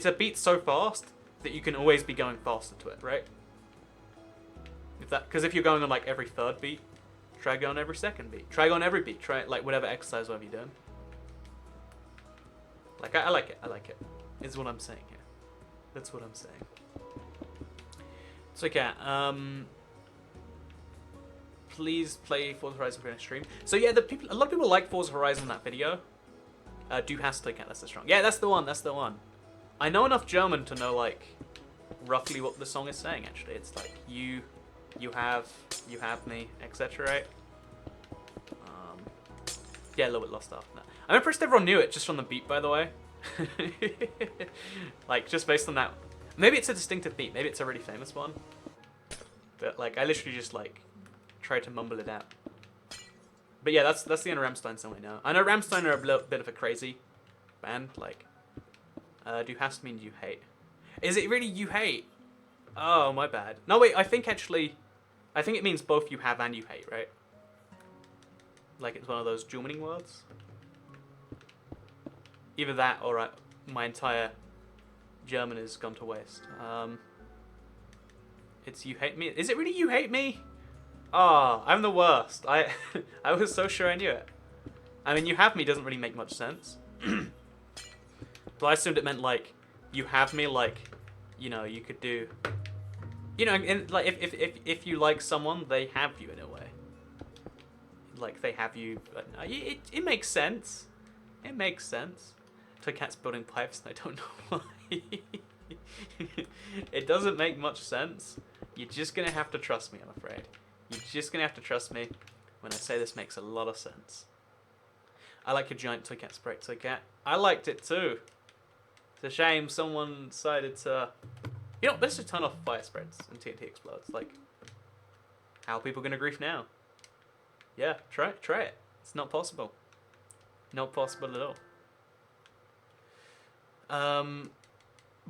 S1: a beat so fast that you can always be going faster to it, right? Because if you're going on like every third beat, try go on every second beat, try go on every beat, try like whatever exercise whatever you're doing. Like I like it is what I'm saying here. That's what I'm saying. So okay, please play Forza Horizon for a stream. So yeah, a lot of people like Forza Horizon in that video. Du hast to get that's the strong. Yeah, that's the one. That's the one. I know enough German to know like roughly what the song is saying. Actually, it's like you have me, etc. Right? Yeah, a little bit lost after that. I'm impressed everyone knew it just from the beat, by the way. Like just based on that. Maybe it's a distinctive beat. Maybe it's a really famous one. But like I literally just like tried to mumble it out. But yeah, that's the end of Rammstein song I know. I know Rammstein are a bit of a crazy band. Like, du hast means you hate. Is it really you hate? Oh, my bad. No, wait, I think it means both you have and you hate, right? Like it's one of those dual meaning words. Either that or my entire German has gone to waste. It's you hate me. Is it really you hate me? Oh, I'm the worst. I was so sure I knew it. I mean, you have me doesn't really make much sense. But I assumed it meant like you have me, like, you know, you could do, you know, and like if you like someone, they have you in a way. Like they have you. It makes sense. It makes sense. Toycat's building pipes, and I don't know why. It doesn't make much sense. You're just gonna have to trust me, I'm afraid. You're just gonna have to trust me when I say this makes a lot of sense. I like your giant Toycat spray, Toycat. I liked it too. It's a shame someone decided to... You know, let's just turn off fire spreads and TNT explodes. Like, how are people gonna grief now? Yeah, try it. It's not possible. Not possible at all.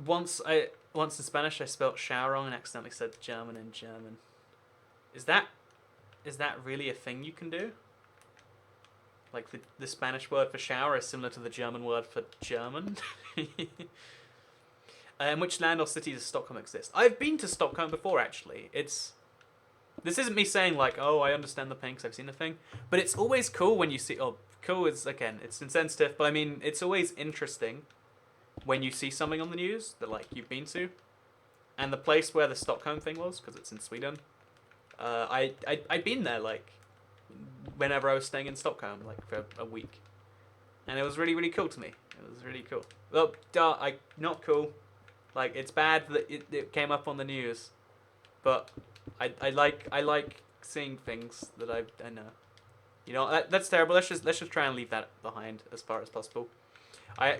S1: Once in Spanish I spelt shower wrong and accidentally said German in German. Is that really a thing you can do? Like the Spanish word for shower is similar to the German word for German? In which land or city does Stockholm exist? I've been to Stockholm before, actually. This isn't me saying like, oh, I understand the thing because I've seen the thing, but it's always cool when you see. Oh, cool is again, it's insensitive, but I mean, it's always interesting when you see something on the news that like you've been to, and the place where the Stockholm thing was, because it's in Sweden. I'd been there like whenever I was staying in Stockholm, like for a week, and it was really really cool to me. It was really cool. Well, not cool. Like it's bad that it came up on the news, but I like seeing things that I know. You know, that's terrible. Let's just try and leave that behind as far as possible.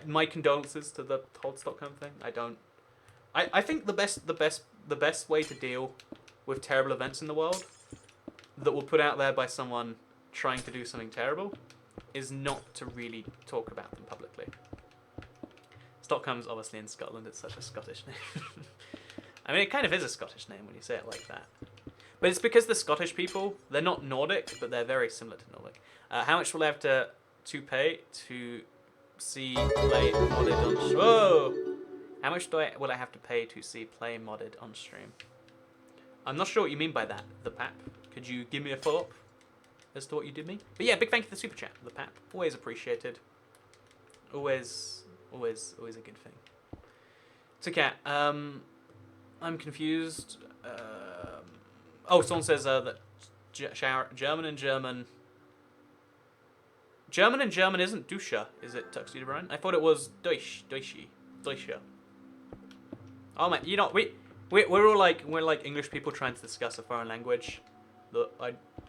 S1: My condolences to the whole Stockholm thing. I think the best way to deal with terrible events in the world that were put out there by someone trying to do something terrible is not to really talk about them publicly. Stockholm's obviously in Scotland. It's such a Scottish name. I mean, it kind of is a Scottish name when you say it like that. But it's because the Scottish people, they're not Nordic, but they're very similar to Nordic. How much will I have to pay to see play modded on stream? Whoa! How much will I have to pay to see play modded on stream? I'm not sure what you mean by that, the Pap. Could you give me a follow-up as to what you did mean? But yeah, big thank you for the super chat, the Pap. Always appreciated. Always a good thing. So, Cat, I'm confused. Oh, someone says that German and German isn't Dusche, is it, Tuxedo Brian? I thought it was Deutsche. Oh man, you know, we're all like English people trying to discuss a foreign language.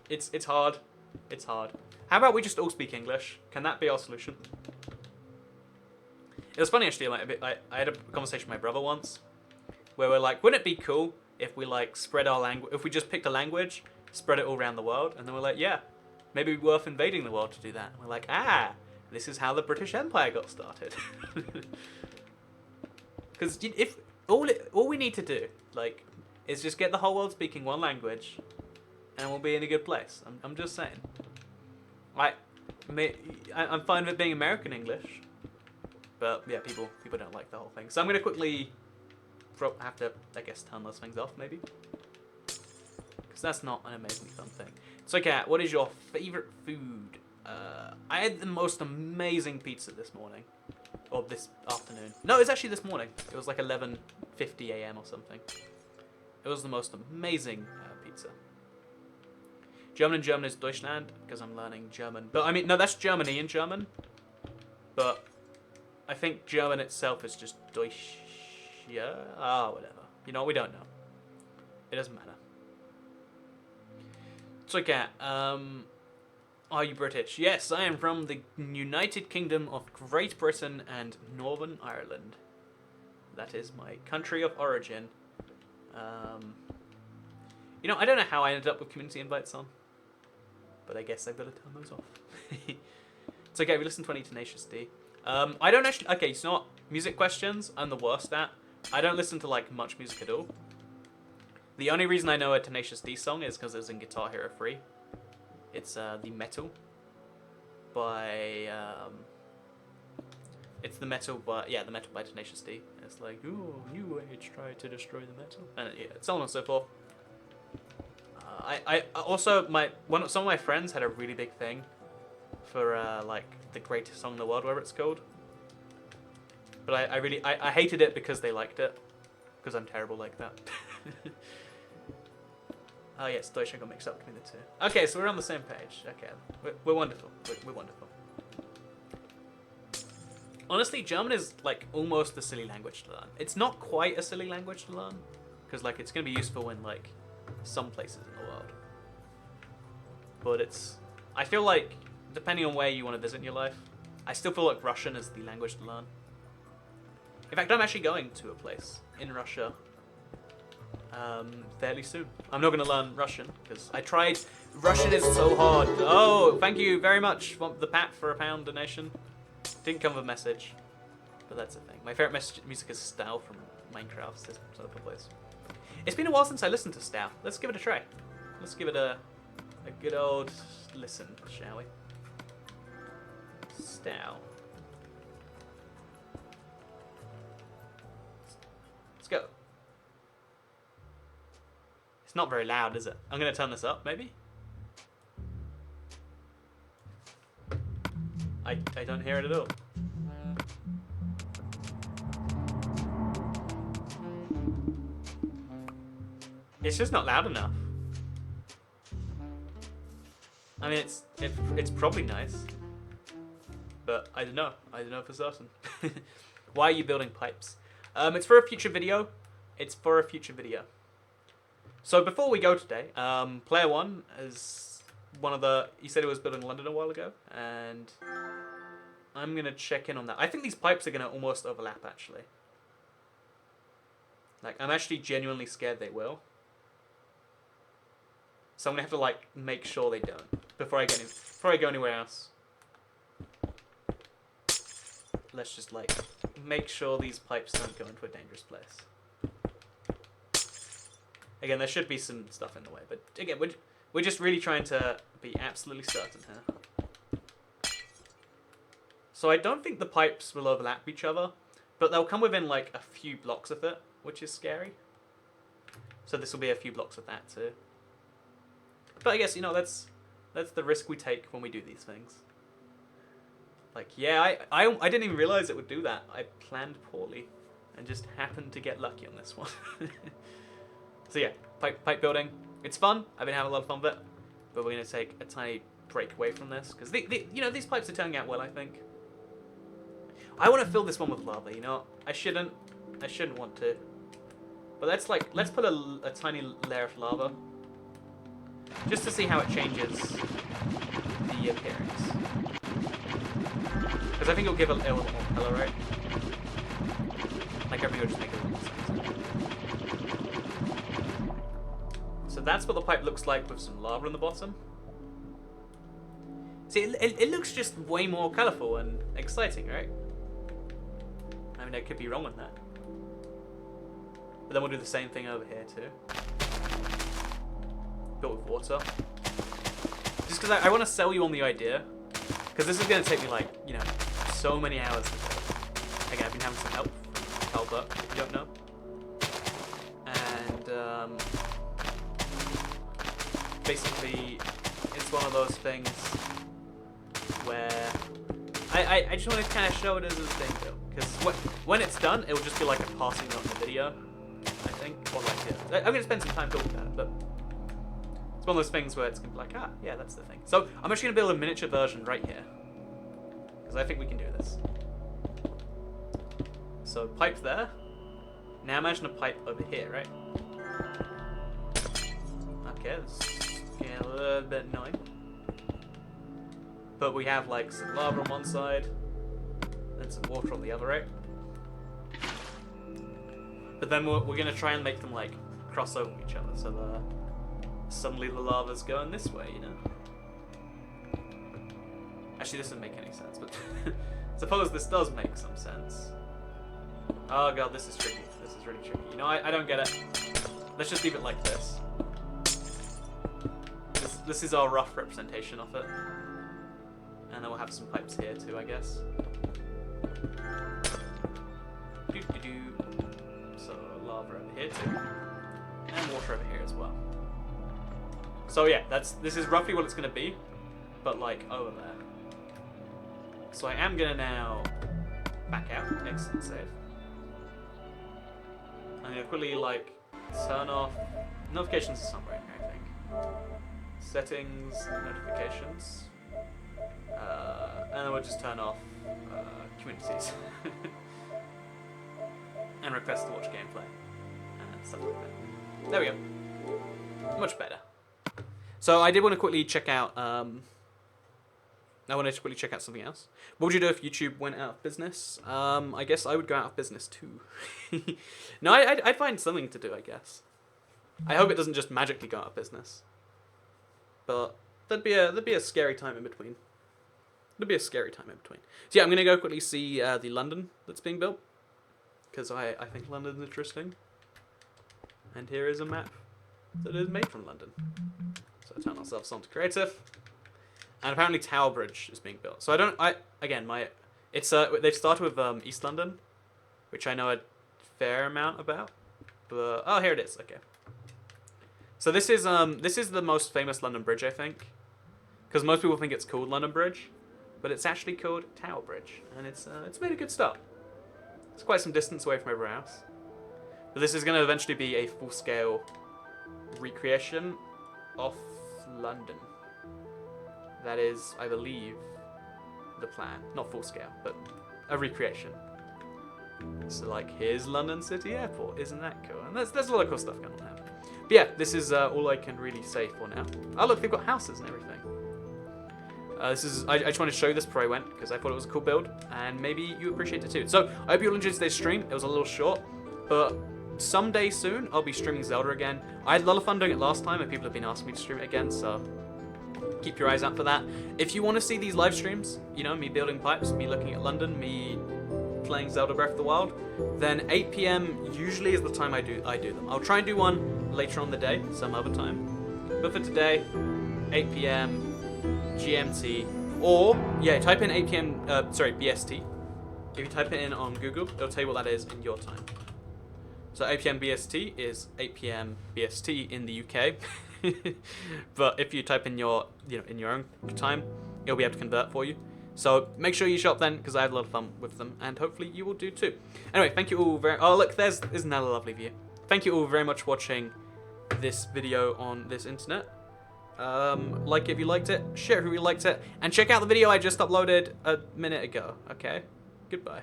S1: It's hard. It's hard. How about we just all speak English? Can that be our solution? It was funny actually. I had a conversation with my brother once, where we're like, wouldn't it be cool if we like spread our language? If we just picked a language, spread it all around the world, and then we're like, yeah, maybe worth invading the world to do that. And we're like, This is how the British Empire got started. Because if all we need to do, like, is just get the whole world speaking one language, and we'll be in a good place. I'm just saying. I'm fine with being American English, but yeah, people don't like the whole thing. So I'm gonna quickly have to, I guess, turn those things off maybe, because that's not an amazingly fun thing. So, Kat, what is your favorite food? I had the most amazing pizza this morning. Or this afternoon. No, it was actually this morning. It was like 11:50 a.m. or something. It was the most amazing pizza. German in German is Deutschland, because I'm learning German. But I mean, no, that's Germany in German. But I think German itself is just Deutsch. Yeah? Ah, whatever. You know, we don't know. It doesn't matter. So, Kat, are you British? Yes, I am from the United Kingdom of Great Britain and Northern Ireland. That is my country of origin. You know, I don't know how I ended up with community invites on, but I guess I've got to turn those off. It's okay, we listened to any Tenacious D. I don't actually... Okay, it's not music questions. I'm the worst at. I don't listen to, like, much music at all. The only reason I know a Tenacious D song is because it was in Guitar Hero 3. It's the Metal by it's the Metal by the Metal by Tenacious D. It's like, ooh, New Age tried to destroy the metal, and yeah, so on and so forth. I also some of my friends had a really big thing for like the greatest song in the world, whatever it's called. But I hated it because they liked it, because I'm terrible like that. Oh yes, Deutsch got mixed up between the two. Okay, so we're on the same page. Okay, we're wonderful. We're wonderful. Honestly, German is like almost a silly language to learn. It's not quite a silly language to learn, because like it's going to be useful in like some places in the world. But I feel like, depending on where you want to visit in your life, I still feel like Russian is the language to learn. In fact, I'm actually going to a place in Russia fairly soon. I'm not going to learn Russian because I tried. Russian is so hard. Oh, thank you very much. Want the pat for £1 donation? Didn't come with a message, but that's the thing. My favorite music is Style from Minecraft. This other place. It's been a while since I listened to Style. Let's give it a try. Let's give it a good old listen, shall we? Style. Let's go. It's not very loud, is it? I'm going to turn this up, maybe? I don't hear it at all. It's just not loud enough. I mean, it's probably nice, but I don't know. I don't know for certain. Why are you building pipes? It's for a future video. It's for a future video. So before we go today, Player One is one of the... He said he was building London a while ago, and I'm going to check in on that. I think these pipes are going to almost overlap, actually. Like, I'm actually genuinely scared they will. So I'm going to have to, like, make sure they don't before I go anywhere else. Let's just, like, make sure these pipes don't go into a dangerous place. Again, there should be some stuff in the way, but again, we're just really trying to be absolutely certain here. So I don't think the pipes will overlap each other, but they'll come within like a few blocks of it, which is scary. So this will be a few blocks of that too. But I guess, you know, that's the risk we take when we do these things. Like, yeah, I didn't even realize it would do that. I planned poorly and just happened to get lucky on this one. So yeah, pipe building. It's fun. I've been having a lot of fun with it. But we're going to take a tiny break away from this. Because, you know, these pipes are turning out well, I think. I want to fill this one with lava, you know. I shouldn't want to. But let's put a tiny layer of lava. Just to see how it changes the appearance. Because I think it'll give it a little more color, right? Like everything will just make it a little more sense. So that's what the pipe looks like with some lava in the bottom. See, it looks just way more colourful and exciting, right? I mean, I could be wrong on that. But then we'll do the same thing over here too. Built with water. Just because I want to sell you on the idea. Because this is going to take me, like, you know, so many hours to build. Again, I've been having some help from Albert, if you don't know. And, basically, it's one of those things where I just want to kind of show it as a thing, though. Because when it's done, it will just be like a passing note in the video, I think. Or like, yeah. I'm going to spend some time talking about it, but it's one of those things where it's going to be like, ah, yeah, that's the thing. So I'm actually going to build a miniature version right here. Because I think we can do this. So pipe there. Now imagine a pipe over here, right? Okay, this is getting a little bit annoying. But we have like some lava on one side, and some water on the other, right? But then we're gonna try and make them like cross over each other, so suddenly the lava's going this way, you know? Actually, this doesn't make any sense, but suppose this does make some sense. Oh god, this is tricky. This is really tricky. You know, I don't get it. Let's just leave it like this. This is our rough representation of it. And then we'll have some pipes here too, I guess. So lava over here too. And water over here as well. So yeah, this is roughly what it's gonna be, but like over there. So I am gonna now back out, exit save. I'm gonna quickly like turn off notifications are somewhere in here, I think. Settings, notifications. And then we'll just turn off communities. And request to watch gameplay. And stuff like that. There we go. Much better. So I did want to quickly check out something else. What would you do if YouTube went out of business? I guess I would go out of business too. No, I'd find something to do, I guess. I hope it doesn't just magically go out of business. But there'd be a scary time in between. There'd be a scary time in between. So yeah, I'm gonna go quickly see the London that's being built, because I think London's interesting. And here is a map that is made from London. So I turn ourselves on to creative. And apparently Tower Bridge is being built. So they've started with East London, which I know a fair amount about. But oh, here it is. Okay. So this is the most famous London Bridge, I think, because most people think it's called London Bridge, but it's actually called Tower Bridge, and it's made a good start. It's quite some distance away from everywhere else. But this is going to eventually be a full-scale recreation of London. That is, I believe, the plan. Not full-scale, but a recreation. So, like, here's London City Airport. Isn't that cool? And there's a lot of cool stuff going on here. But yeah, this is all I can really say for now. Oh, look, they've got houses and everything. I just wanted to show you this before I went, because I thought it was a cool build, and maybe you appreciate it too. So, I hope you all enjoyed today's stream. It was a little short, but someday soon, I'll be streaming Zelda again. I had a lot of fun doing it last time, and people have been asking me to stream it again, so keep your eyes out for that. If you want to see these live streams, you know, me building pipes, me looking at London, me playing Zelda Breath of the Wild, then 8 PM usually is the time I do them. I'll try and do one later on the day, some other time. But for today, 8 PM GMT, or yeah, type in 8 PM BST. If you type it in on Google, it'll tell you what that is in your time. So 8 PM BST is 8 PM BST in the UK. But if you type in your own time, it'll be able to convert for you. So make sure you shop then, because I had a lot of fun with them, and hopefully you will do too. Anyway, thank you all very. Oh look, there's another lovely view. Thank you all very much for watching this video on this internet. Like if you liked it, share if you liked it, and check out the video I just uploaded a minute ago. Okay, goodbye.